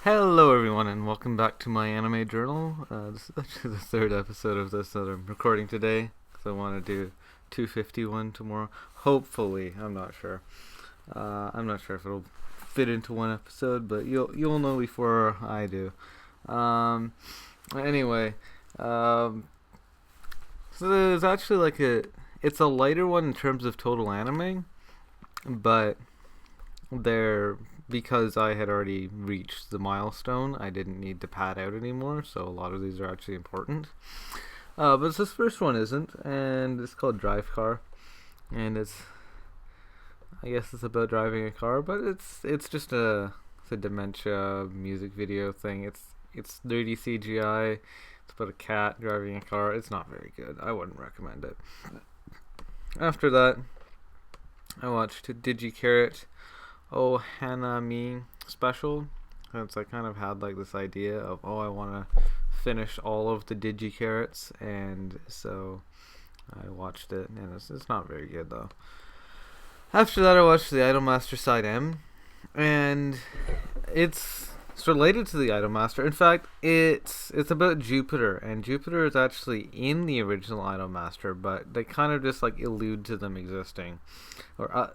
Hello everyone and welcome back to my anime journal. This is actually the third episode of this that I'm recording today because I want to do 251 tomorrow. Hopefully, I'm not sure. I'm not sure if it'll fit into one episode, but you'll know before I do. Um, anyway, um, so there's actually it's a lighter one in terms of total anime, but there because I had already reached the milestone, I didn't need to pad out anymore, so a lot of these are actually important. But this first one isn't, and it's called Drive Car, and I guess it's about driving a car, but it's just it's a dementia music video thing. It's 3D CGI. It's about a cat driving a car. It's not very good. I wouldn't recommend it. After that, I watched Digicarrot Oh Hanami special. Since I kind of had like this idea of I want to finish all of the Digicarrots, and so I watched it, and it's not very good though. After that, I watched the Idolmaster SideM, and it's related to the Idolmaster. In fact, it's about Jupiter, and Jupiter is actually in the original Idolmaster, but they kind of just like allude to them existing, or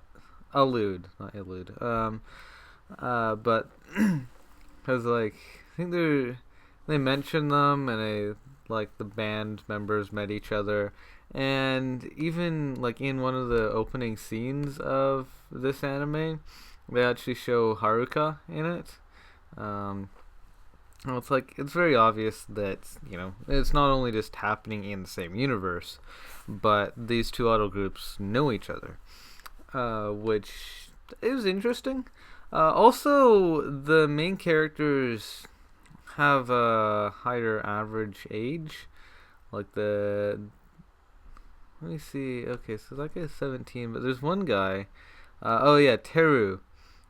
allude, not elude. But because like I think they mention them, and the band members met each other, and even like in one of the opening scenes of this anime, they actually show Haruka in it. Um, well, it's very obvious that it's not only just happening in the same universe, but these two idol groups know each other, which is interesting. Also, the main characters have a higher average age. Like let me see. Okay, so that guy's 17, but there's one guy. Oh yeah, Teru.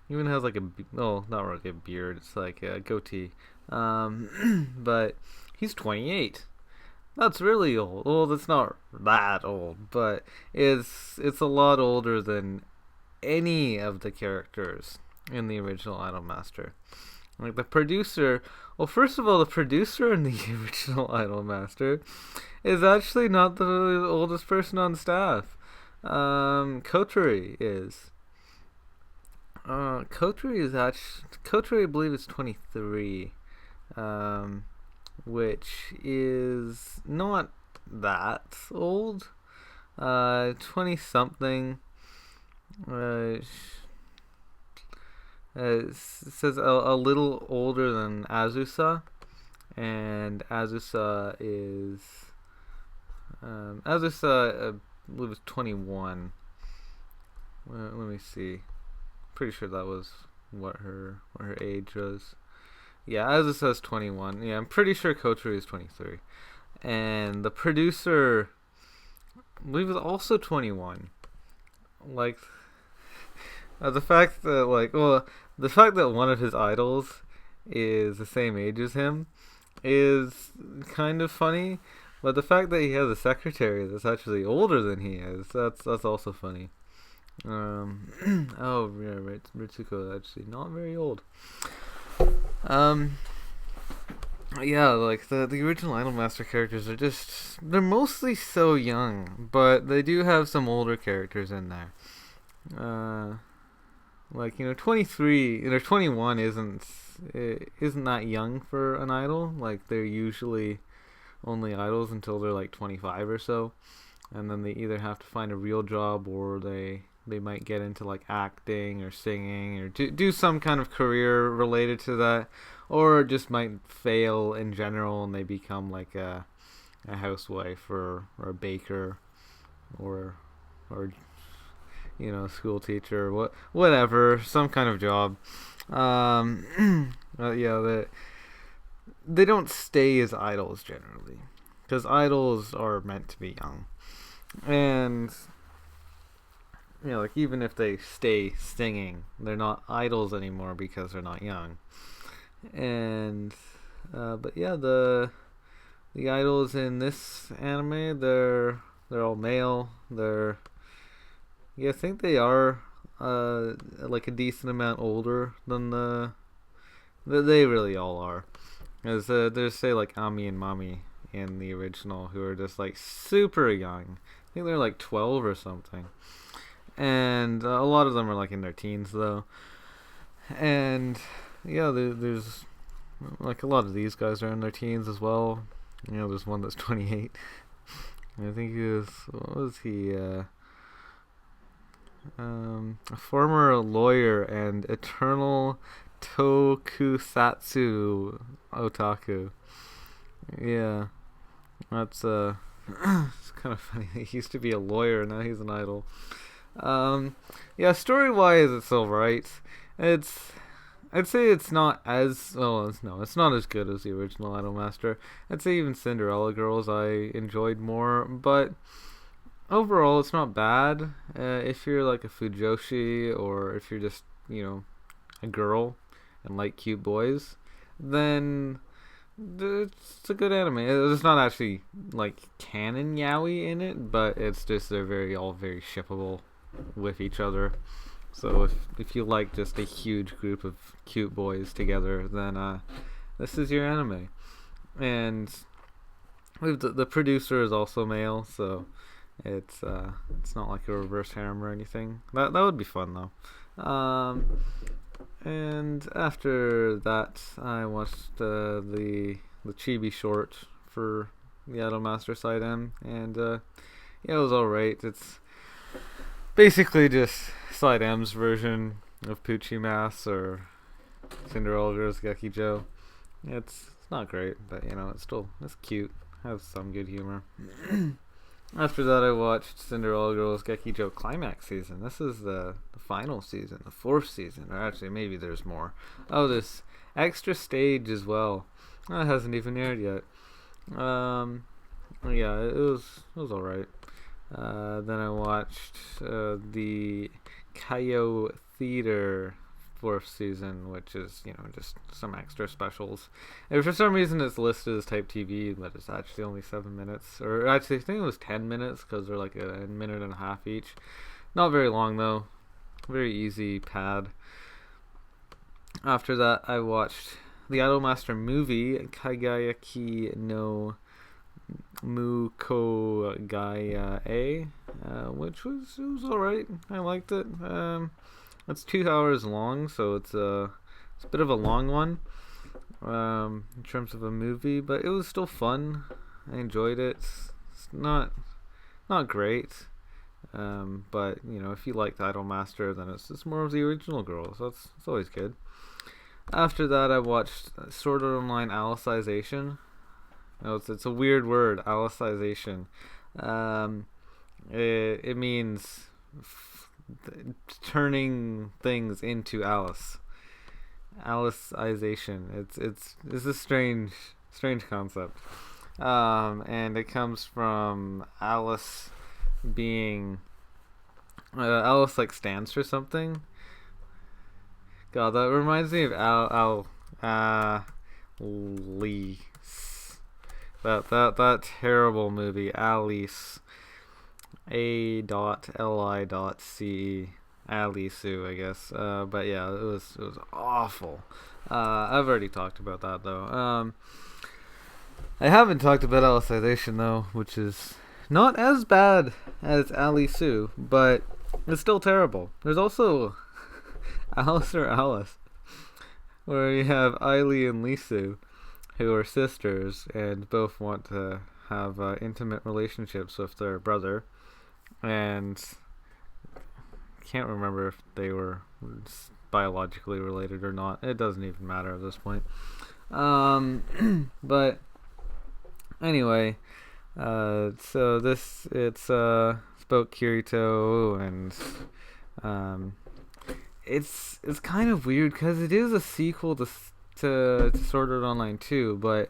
He even has like not like a beard. It's like a goatee. But he's 28. That's really old. Well, that's not that old, but it's a lot older than any of the characters in the original Idolmaster. Like the producer, well, first of all, the producer in the original Idolmaster is actually not the oldest person on staff. Koturi is. Koturi, I believe, is 23, which is not that old. 20 something. It says a little older than Azusa, and Azusa is Azusa, I believe, is 21. Let me see. Pretty sure that was what her age was. Yeah, Azusa is 21. Yeah, I'm pretty sure Koturi is 23, and the producer, I believe, is also 21. Like, the fact that the fact that one of his idols is the same age as him is kind of funny, but the fact that he has a secretary that's actually older than he is, that's also funny. Oh yeah, right, Ritsuko is actually not very old. Um, yeah, like the original Idolmaster characters they're mostly so young, but they do have some older characters in there. Uh, 23 or 21 isn't that young for an idol. Like, they're usually only idols until they're like 25 or so, and then they either have to find a real job, or they might get into like acting or singing, or do some kind of career related to that, or just might fail in general and they become like a housewife, or a baker, or a school teacher, whatever, some kind of job. Yeah, they don't stay as idols generally, because idols are meant to be young, and like, even if they stay singing, they're not idols anymore because they're not young. And but yeah, the idols in this anime, they're all male. I think they are like a decent amount older than They really all are. As there's say like Ami and Mami in the original who are just like super young. I think they're like 12 or something, and a lot of them are like in their teens though. And yeah, there's like a lot of these guys are in their teens as well. There's one that's 28. I think he was, what was he? A former lawyer and eternal tokusatsu otaku. Yeah, that's it's kind of funny. He used to be a lawyer, now he's an idol. Yeah, story wise, it's alright. I'd say it's not as it's not as good as the original Idolmaster. I'd say even Cinderella Girls I enjoyed more, but overall it's not bad. If you're like a Fujoshi or if you're just a girl and like cute boys, then it's a good anime. It's not actually like canon yaoi in it, but it's just they're all very shippable with each other. So if you like just a huge group of cute boys together, then this is your anime. And the producer is also male, so it's not like a reverse harem or anything. That would be fun though. And after that, I watched the chibi short for the Idolmaster SideM, and yeah, it was alright. It's basically just SideM's version of Poochie Mass or Cinderella Girls Gekijo. It's not great, but it's cute. Has some good humor. After that, I watched Cinderella Girls Gekijo Climax Season. This is the final season, the 4th season, or actually maybe there's more. Oh, this extra stage as well. That hasn't even aired yet. Yeah, it was alright. Then I watched the Kaio Theater 4th season, which is just some extra specials. And for some reason it's listed as Type TV, but it's actually only 7 minutes, or actually I think it was 10 minutes because they're like a minute and a half each. Not very long though, very easy pad. After that, I watched the Idolmaster movie Kagayaki no Muko Gaia A, which was alright. I liked it. It's 2 hours long, so it's a bit of a long one in terms of a movie, but it was still fun. I enjoyed it. It's not great, but if you like the Idolmaster, then it's more of the original girls. So it's always good. After that, I watched Sword Art Online Alicization. It's a weird word, Alicization. It means turning things into Alice. Alicization. It's a strange concept. And it comes from Alice being Alice like stands for something. God, that reminds me of Alice. That terrible movie, Alice. A.Li.ce. Alisu, I guess. But yeah, it was awful. I've already talked about that though. I haven't talked about Alicization though, which is not as bad as Alisu, but it's still terrible. There's also Alice or Alice, where you have Ailey and Lisu, who are sisters and both want to have intimate relationships with their brother, and can't remember if they were biologically related or not. It doesn't even matter at this point. But anyway, so it's about Kirito, and it's kind of weird because it is a sequel to Sword Art Online 2, but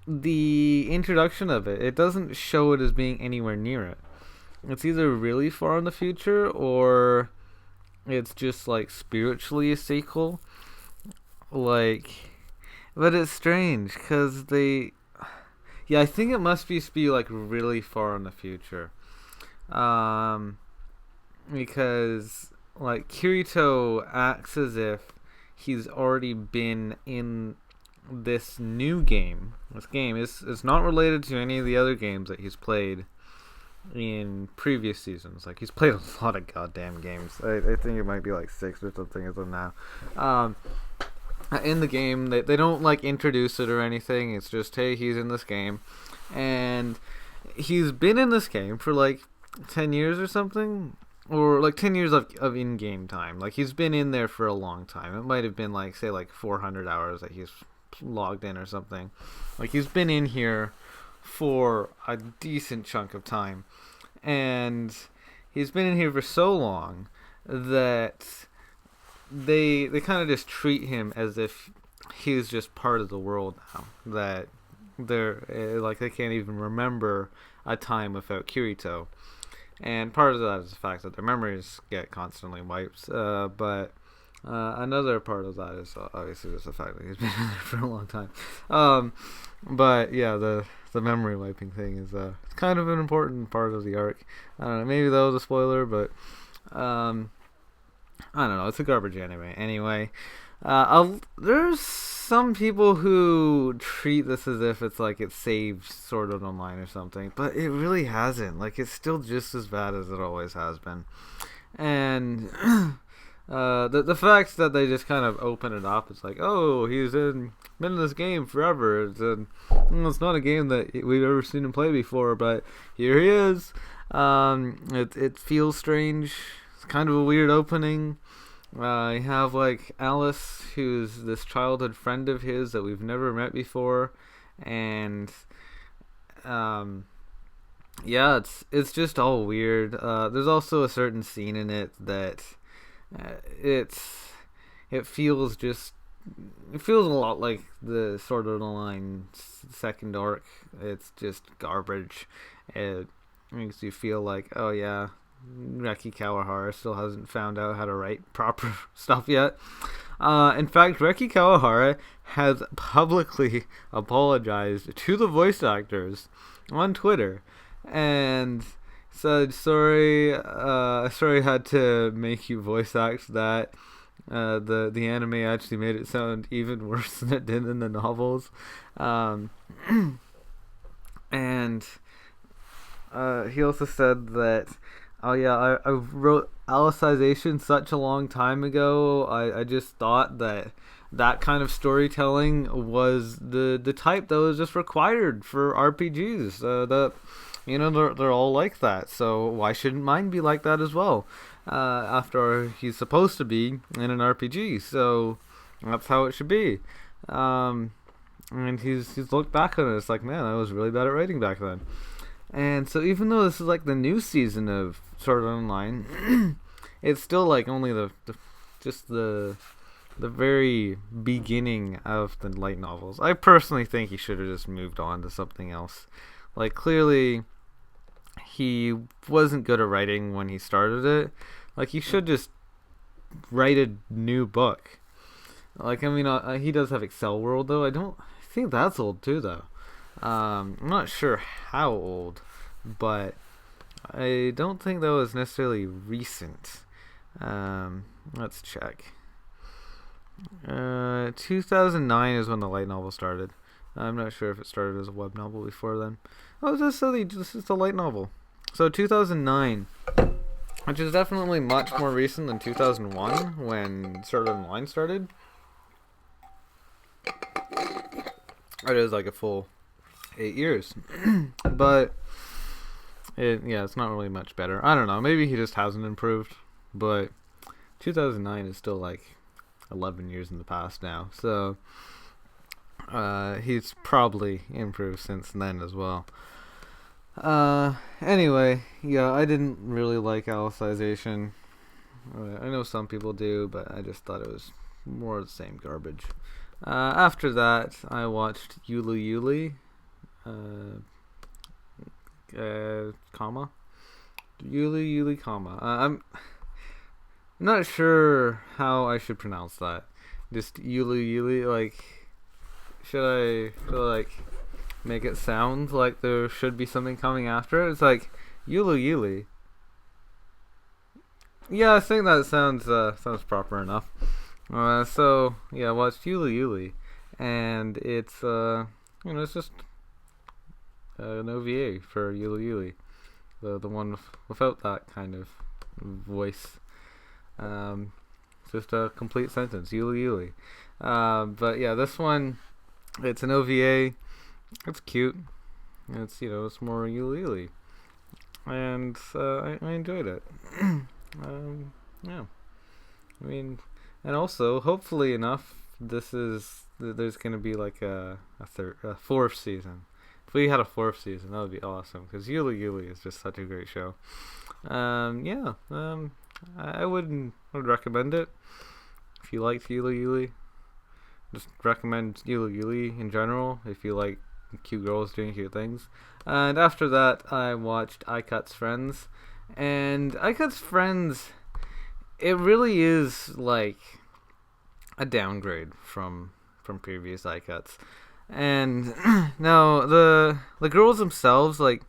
the introduction of it doesn't show it as being anywhere near it. It's either really far in the future or it's just like spiritually a sequel. But it's strange because I think it must be like really far in the future. Because like Kirito acts as if he's already been in this new game. This game is not related to any of the other games that he's played in previous seasons. Like, he's played a lot of goddamn games. I think it might be like 6 or something as of now. In the game, they don't like introduce it or anything. It's just, hey, he's in this game, and he's been in this game for like 10 years or something, or like 10 years of in-game time. Like, he's been in there for a long time. It might have been like, say, like 400 hours that he's logged in or something. Like, he's been in here for a decent chunk of time, and he's been in here for so long that they kind of just treat him as if he's just part of the world now. That they're like, they can't even remember a time without Kirito, and part of that is the fact that their memories get constantly wiped. But another part of that is obviously just the fact that he's been in there for a long time. But yeah, the memory wiping thing is kind of an important part of the arc. I don't know, maybe that was a spoiler, but I don't know. It's a garbage anime. Anyway, there's some people who treat this as if it's like it saved Sword Art Online or something, but it really hasn't. Like, it's still just as bad as it always has been. And the fact that they just kind of open it up, it's like, oh, been in this game forever. It's not a game that we've ever seen him play before, but here he is. It feels strange. It's kind of a weird opening. You have like Alice, who's this childhood friend of his that we've never met before, and yeah, it's just all weird. There's also a certain scene in it that it feels a lot like the Sword Art Online second arc. It's just garbage. It makes you feel like, oh yeah, Reki Kawahara still hasn't found out how to write proper stuff yet. In fact, Reki Kawahara has publicly apologized to the voice actors on Twitter and said, sorry I had to make you voice act that. The anime actually made it sound even worse than it did in the novels. And he also said that, oh yeah, I wrote Alicization such a long time ago. I just thought that kind of storytelling was the type that was just required for RPGs. That, you know, they're all like that. So why shouldn't mine be like that as well? After he's supposed to be in an RPG, so that's how it should be. And he's looked back on it. It's like, man, I was really bad at writing back then. And so even though this is like the new season of Sword Art Online, it's still like only the very beginning of the light novels. I personally think he should have just moved on to something else. Like, clearly he wasn't good at writing when he started it. Like, he should just write a new book. Like, I mean, he does have Excel World, though. I think that's old too, though. I'm not sure how old, but I don't think that was necessarily recent. Let's check. 2009 is when the light novel started. I'm not sure if it started as a web novel before then. Oh, this is the light novel. So 2009, which is definitely much more recent than 2001 when Sword Art Online started. It is like a full 8 years. But it's not really much better. I don't know, maybe he just hasn't improved, but 2009 is still like 11 years in the past now, so he's probably improved since then as well. Anyway, yeah, I didn't really like Alicization. I know some people do, but I just thought it was more of the same garbage. After that, I watched Yuli Yuli, I'm not sure how I should pronounce that. Just Yuli Yuli, like, should I like make it sound like there should be something coming after it? It's like Yuli Yuli. Yeah, I think that sounds proper enough. So yeah, I watched Yuli Yuli, and it's it's just an OVA for Yuli Yuli, the one without that kind of voice. Um, just a complete sentence, Yuli Yuli. But yeah, this one, it's an OVA. It's cute. It's more Yuli Yuli, and I enjoyed it. Yeah, I mean, and also hopefully enough, there's gonna be like a fourth season. If we had a fourth season, that would be awesome because Yuli Yuli is just such a great show. Yeah. I would recommend it if you liked Yuli Yuli. Just recommend Yuli Yuli in general if you like cute girls doing cute things. And after that, I watched Aikatsu Friends, and Aikatsu Friends, it really is like a downgrade from previous Aikatsu. And now the girls themselves, like,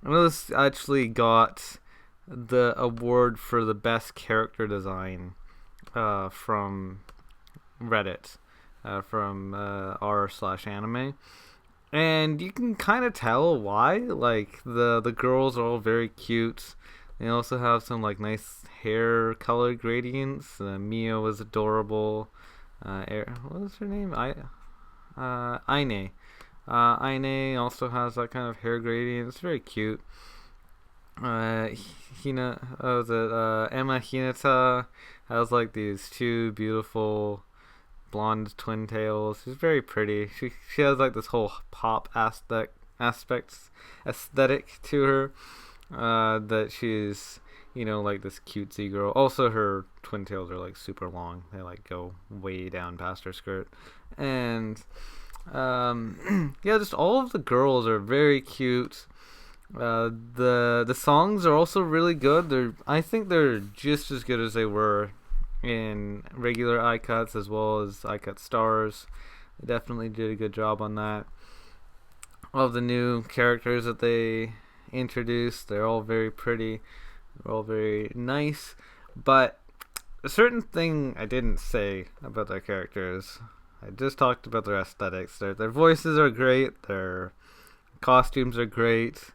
I know this actually got the award for the best character design from Reddit, from r/anime, and you can kind of tell why. Like the girls are all very cute. They also have some like nice hair color gradients. Mio was adorable. What was her name? Aine. Aine also has that kind of hair gradient. It's very cute. Emma Hinata has like these two beautiful blonde twin tails. She's very pretty. She has like this whole pop aesthetic to her. That she's like this cutesy girl. Also, her twin tails are like super long. They like go way down past her skirt, and yeah, just all of the girls are very cute. The songs are also really good. I think they're just as good as they were in regular Aikatsu as well as Aikatsu Stars. They definitely did a good job on that. All of the new characters that they introduced, they're all very pretty. They're all very nice. But a certain thing I didn't say about their characters. I just talked about their aesthetics. Their voices are great. Their costumes are great.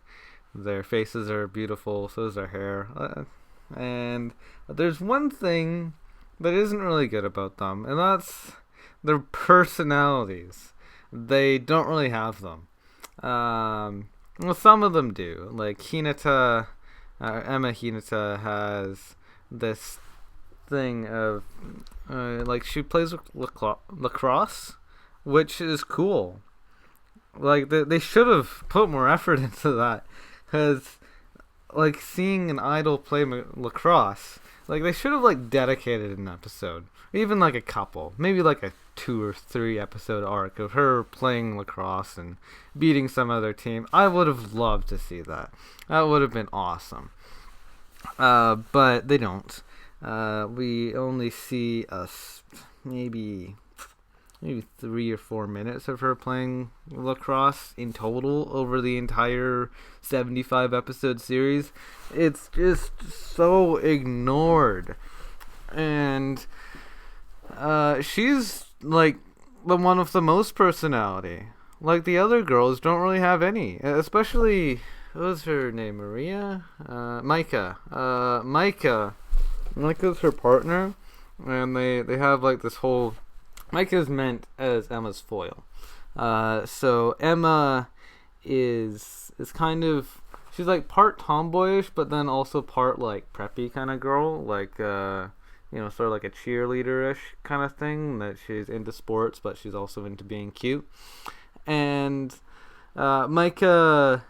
Their faces are beautiful. So is their hair. And there's one thing that isn't really good about them, and that's their personalities. They don't really have them. Well, some of them do. Like Hinata, Emma Hinata has this thing of like she plays lacrosse, which is cool. Like they should have put more effort into that, because like seeing an idol play lacrosse, like they should have like dedicated an episode, even like a couple, maybe like a 2 or 3 episode arc of her playing lacrosse and beating some other team. I would have loved to see that. That would have been awesome. But they don't. We only see maybe 3 or 4 minutes of her playing lacrosse in total over the entire 75 episode series. It's just so ignored. And she's like the one with the most personality. Like the other girls don't really have any. Especially, what was her name? Maria? Micah. Micah's her partner. And they have like this whole... Micah's meant as Emma's foil. So Emma is kind of... She's like part tomboyish, but then also part like preppy kind of girl. Like, sort of like a cheerleader-ish kind of thing. That she's into sports, but she's also into being cute. And Micah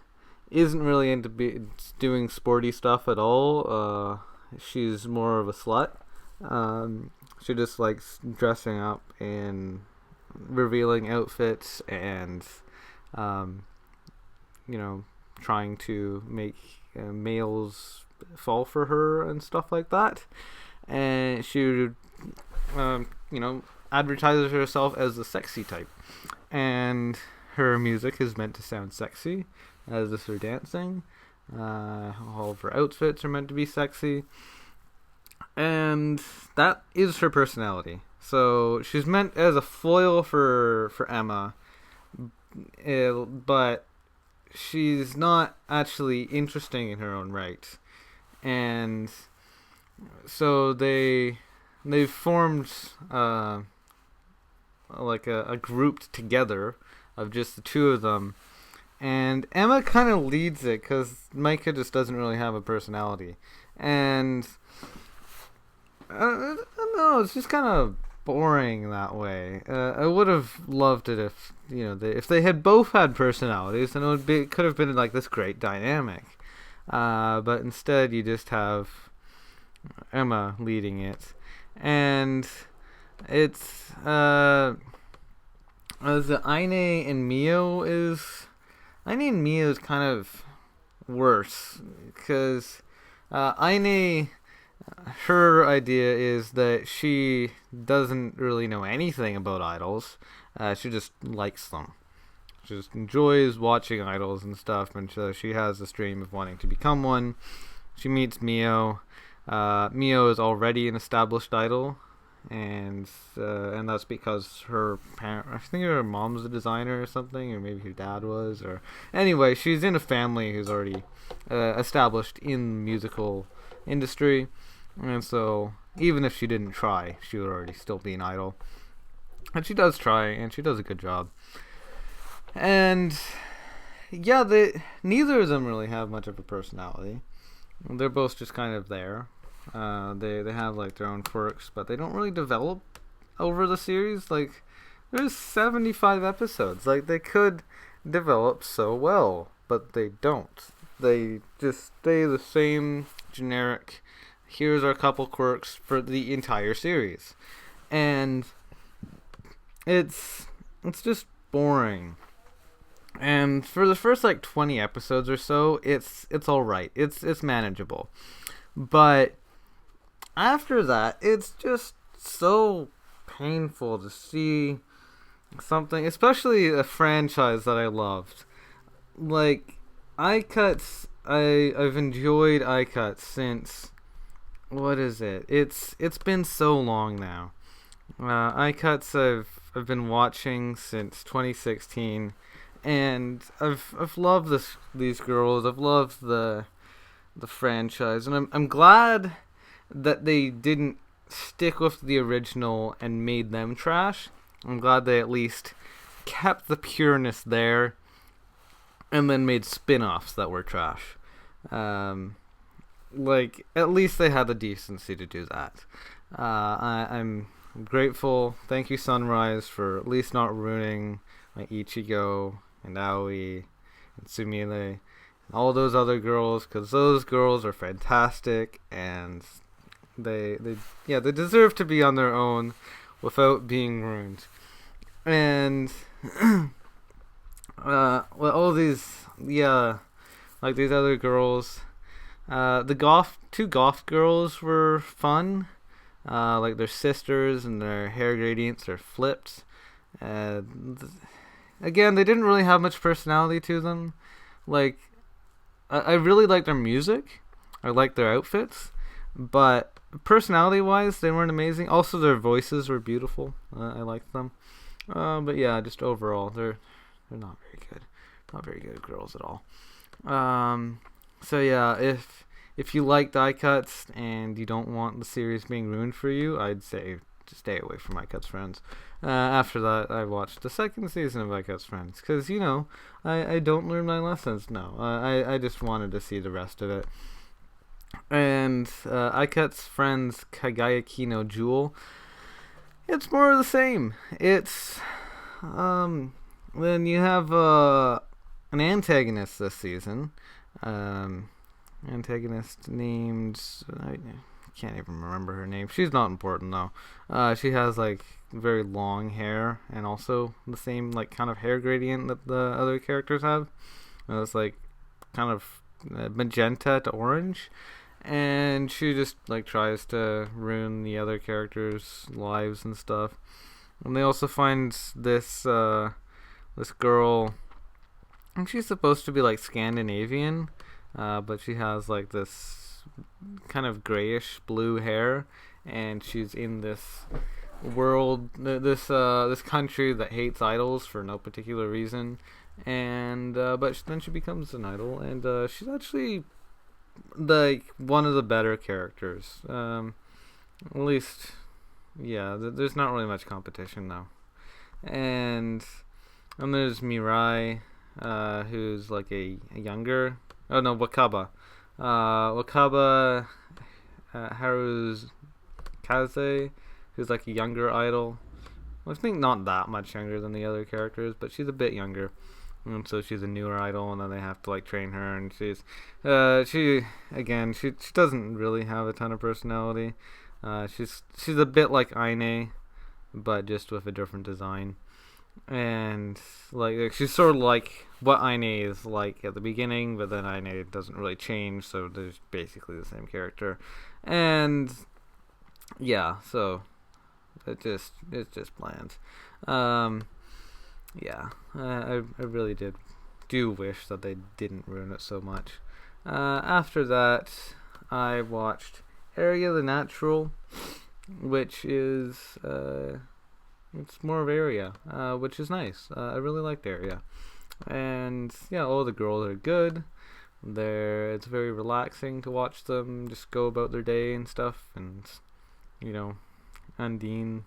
isn't really into doing sporty stuff at all. She's more of a slut. She just likes dressing up in revealing outfits and, trying to make males fall for her and stuff like that. And she, advertises herself as the sexy type. And her music is meant to sound sexy, as is her dancing. All of her outfits are meant to be sexy. And that is her personality. So she's meant as a foil for Emma, but she's not actually interesting in her own right. And so they've formed like a group together of just the two of them. And Emma kind of leads it because Micah just doesn't really have a personality. And I don't know, it's just kind of boring that way. I would have loved it if if they had both had personalities, and it could have been like this great dynamic. But instead, you just have Emma leading it, and it's the Aine and Mio is kind of worse because Aine, her idea is that she doesn't really know anything about idols. She just likes them. She just enjoys watching idols and stuff, and so she has this dream of wanting to become one. She meets Mio. Mio is already an established idol, and that's because her parent, I think her mom's a designer or something, or maybe her dad was, or anyway, she's in a family who's already established in the musical industry, and so even if she didn't try, she would already still be an idol. And she does try, and she does a good job. And yeah, neither of them really have much of a personality. They're both just kind of there. They have like their own quirks, but they don't really develop over the series. Like, there's 75 episodes. Like, they could develop so well, but they don't. They just stay the same generic. Here's our couple quirks for the entire series, and it's just boring. And for the first like 20 episodes or so, it's all right. It's manageable. But after that, it's just so painful to see something, especially a franchise that I loved. Like Aikatsu, I've enjoyed Aikatsu since, what is it? It's been so long now. Aikatsu I've been watching since 2016. And I've loved these girls. I've loved the franchise, and I'm glad that they didn't stick with the original and made them trash. I'm glad they at least kept the pureness there, and then made spin-offs that were trash. Like, at least they had the decency to do that. I'm grateful. Thank you, Sunrise, for at least not ruining my Ichigo and Aoi and Sumire and all those other girls, because those girls are fantastic, and they deserve to be on their own without being ruined. And all these like these other girls, the two goth girls were fun. Like their sisters, and their hair gradients are flipped. Again, they didn't really have much personality to them. Like, I really liked their music. I liked their outfits. But personality-wise, they weren't amazing. Also, their voices were beautiful. I liked them. But yeah, just overall, they're not very good. Not very good girls at all. So yeah, if you liked Aikatsu and you don't want the series being ruined for you, I'd say to stay away from Aikatsu Friends. After that, I watched the second season of Aikatsu Friends, because, I don't learn my lessons. No, I just wanted to see the rest of it. And Aikatsu Friends Kagayaki no Jewel, it's more of the same. It's, then you have an antagonist this season. Antagonist named, I can't even remember her name. She's not important though. She has like very long hair, and also the same like kind of hair gradient that the other characters have. It's like kind of magenta to orange, and she just like tries to ruin the other characters' lives and stuff. And they also find this girl, and she's supposed to be like Scandinavian, but she has like this kind of grayish blue hair, and she's in this world, this country that hates idols for no particular reason, and but then she becomes an idol, and she's actually like one of the better characters. At least, yeah. There's not really much competition though, and there's Mirai, who's like a younger. Oh no, Wakaba. Wakaba Haru's Kaze, who's like a younger idol. I think not that much younger than the other characters, but she's a bit younger. And so she's a newer idol, and then they have to like train her, and she doesn't really have a ton of personality. She's a bit like Aine, but just with a different design. And like she's sort of like what Aine is like at the beginning, but then Aine doesn't really change, so there's basically the same character. And yeah, so it's just bland. Yeah, I really do wish that they didn't ruin it so much. After that, I watched Area the Natural, which is it's more of Area, which is nice. I really liked Area, and yeah, all the girls are good. It's very relaxing to watch them just go about their day and stuff, and you know, Undine.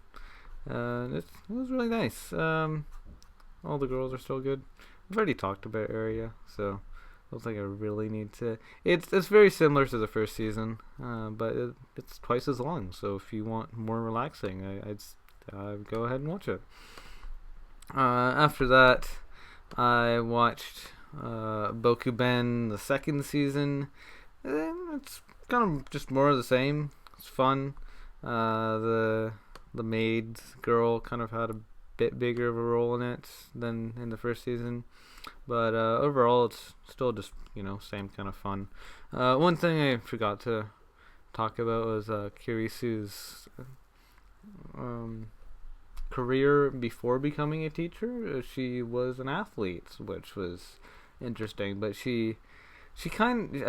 It was really nice. All the girls are still good. I've already talked about Area, so I don't think I really need to. It's very similar to the first season, but it's twice as long. So if you want more relaxing, I'd go ahead and watch it. After that, I watched Bokuben the second season. It's kind of just more of the same. It's fun. The maid girl kind of had a bit bigger of a role in it than in the first season, but overall it's still just same kind of fun. One thing I forgot to talk about was Kirisu's career before becoming a teacher. She was an athlete, which was interesting, but I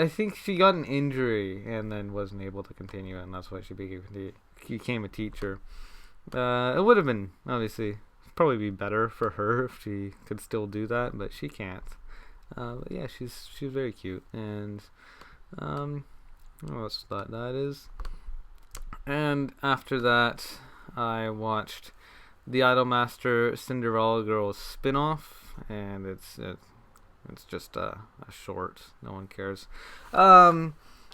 think she got an injury and then wasn't able to continue, and that's why she became a teacher. It would have been obviously probably be better for her if she could still do that, but she can't. But yeah, she's very cute, and what else that is. And after that, I watched the Idolmaster Cinderella Girls spin-off, and it's just a short. No one cares.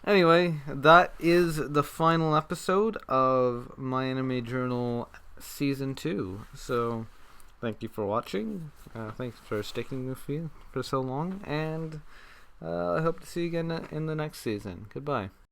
Anyway, that is the final episode of My Anime Journal Season 2. So, thank you for watching. Thanks for sticking with me for so long. And I hope to see you again in the next season. Goodbye.